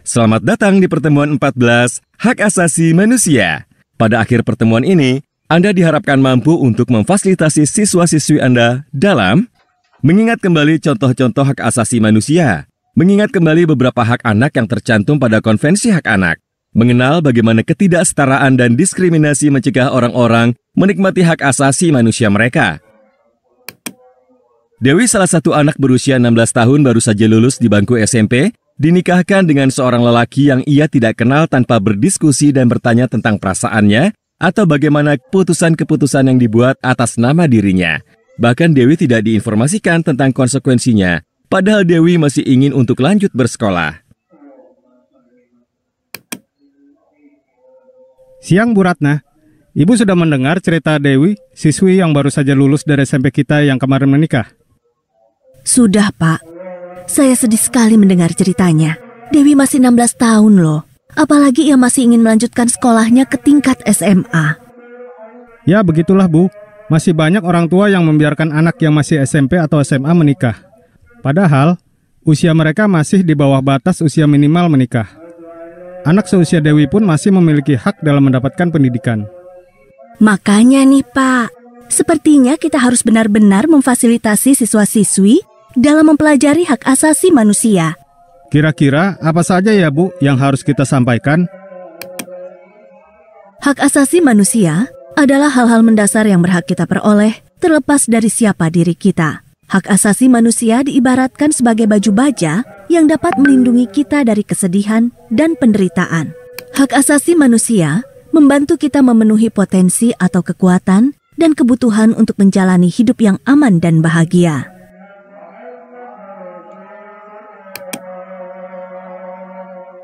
Selamat datang di pertemuan 14 Hak Asasi Manusia. Pada akhir pertemuan ini, Anda diharapkan mampu untuk memfasilitasi siswa-siswi Anda dalam mengingat kembali contoh-contoh hak asasi manusia, mengingat kembali beberapa hak anak yang tercantum pada Konvensi Hak Anak, mengenal bagaimana ketidaksetaraan dan diskriminasi mencegah orang-orang menikmati hak asasi manusia mereka. Dewi, salah satu anak berusia 16 tahun baru saja lulus di bangku SMP, dinikahkan dengan seorang lelaki yang ia tidak kenal tanpa berdiskusi dan bertanya tentang perasaannya atau bagaimana keputusan-keputusan yang dibuat atas nama dirinya. Bahkan Dewi tidak diinformasikan tentang konsekuensinya, padahal Dewi masih ingin untuk lanjut bersekolah. Siang Bu Ratna, Ibu sudah mendengar cerita Dewi, siswi yang baru saja lulus dari SMP kita yang kemarin menikah? Sudah, Pak. Saya sedih sekali mendengar ceritanya. Dewi masih 16 tahun loh. Apalagi ia masih ingin melanjutkan sekolahnya ke tingkat SMA. Ya, begitulah Bu. Masih banyak orang tua yang membiarkan anak yang masih SMP atau SMA menikah. Padahal, usia mereka masih di bawah batas usia minimal menikah. Anak seusia Dewi pun masih memiliki hak dalam mendapatkan pendidikan. Makanya nih Pak, sepertinya kita harus benar-benar memfasilitasi siswa-siswi dalam mempelajari hak asasi manusia. Kira-kira apa saja ya Bu yang harus kita sampaikan? Hak asasi manusia adalah hal-hal mendasar yang berhak kita peroleh terlepas dari siapa diri kita. Hak asasi manusia diibaratkan sebagai baju baja yang dapat melindungi kita dari kesedihan dan penderitaan. Hak asasi manusia membantu kita memenuhi potensi atau kekuatan dan kebutuhan untuk menjalani hidup yang aman dan bahagia.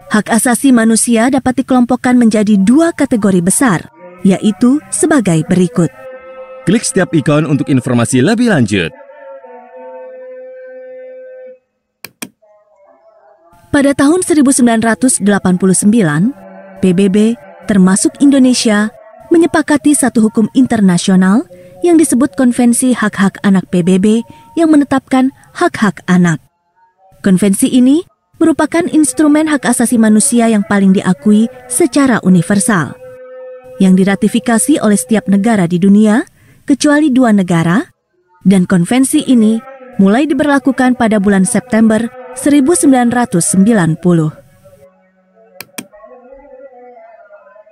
Hak asasi manusia dapat dikelompokkan menjadi dua kategori besar, yaitu sebagai berikut. Klik setiap ikon untuk informasi lebih lanjut. Pada tahun 1989, PBB termasuk Indonesia menyepakati satu hukum internasional yang disebut Konvensi Hak-Hak Anak PBB yang menetapkan hak-hak anak. Konvensi ini merupakan instrumen hak asasi manusia yang paling diakui secara universal, yang diratifikasi oleh setiap negara di dunia, kecuali 2 negara, dan konvensi ini mulai diberlakukan pada bulan September 1990.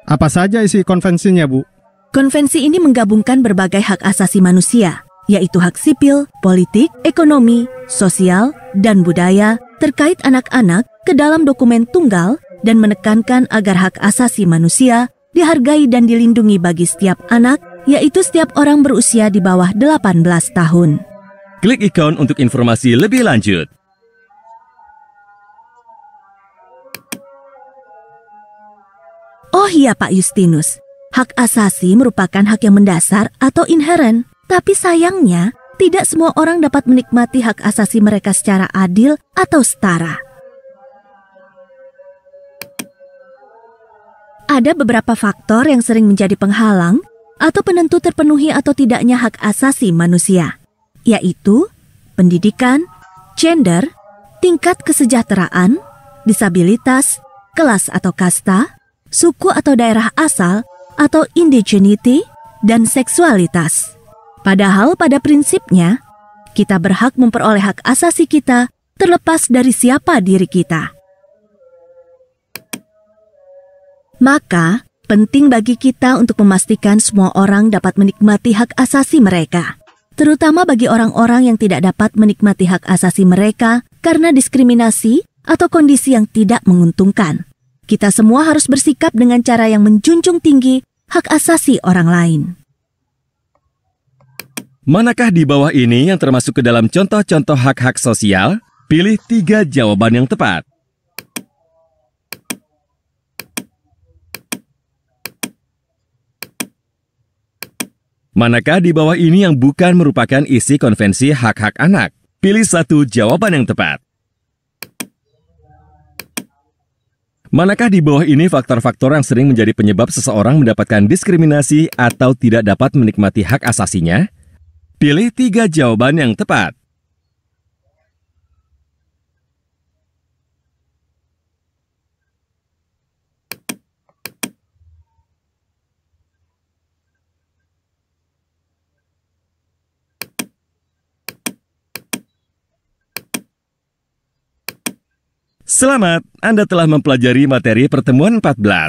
Apa saja isi konvensinya Bu? Konvensi ini menggabungkan berbagai hak asasi manusia, yaitu hak sipil, politik, ekonomi, sosial, dan budaya terkait anak-anak ke dalam dokumen tunggal dan menekankan agar hak asasi manusia dihargai dan dilindungi bagi setiap anak, yaitu setiap orang berusia di bawah 18 tahun. Klik ikon untuk informasi lebih lanjut. Oh iya Pak Justinus, hak asasi merupakan hak yang mendasar atau inheren, tapi sayangnya tidak semua orang dapat menikmati hak asasi mereka secara adil atau setara. Ada beberapa faktor yang sering menjadi penghalang atau penentu terpenuhi atau tidaknya hak asasi manusia, yaitu pendidikan, gender, tingkat kesejahteraan, disabilitas, kelas atau kasta, suku atau daerah asal atau indigeneity, dan seksualitas. Padahal pada prinsipnya, kita berhak memperoleh hak asasi kita terlepas dari siapa diri kita. Maka, penting bagi kita untuk memastikan semua orang dapat menikmati hak asasi mereka, terutama bagi orang-orang yang tidak dapat menikmati hak asasi mereka karena diskriminasi atau kondisi yang tidak menguntungkan. Kita semua harus bersikap dengan cara yang menjunjung tinggi hak asasi orang lain. Manakah di bawah ini yang termasuk ke dalam contoh-contoh hak-hak sosial? Pilih 3 jawaban yang tepat. Manakah di bawah ini yang bukan merupakan isi konvensi hak-hak anak? Pilih 1 jawaban yang tepat. Manakah di bawah ini faktor-faktor yang sering menjadi penyebab seseorang mendapatkan diskriminasi atau tidak dapat menikmati hak asasinya? Pilih 3 jawaban yang tepat. Selamat, Anda telah mempelajari materi pertemuan 14.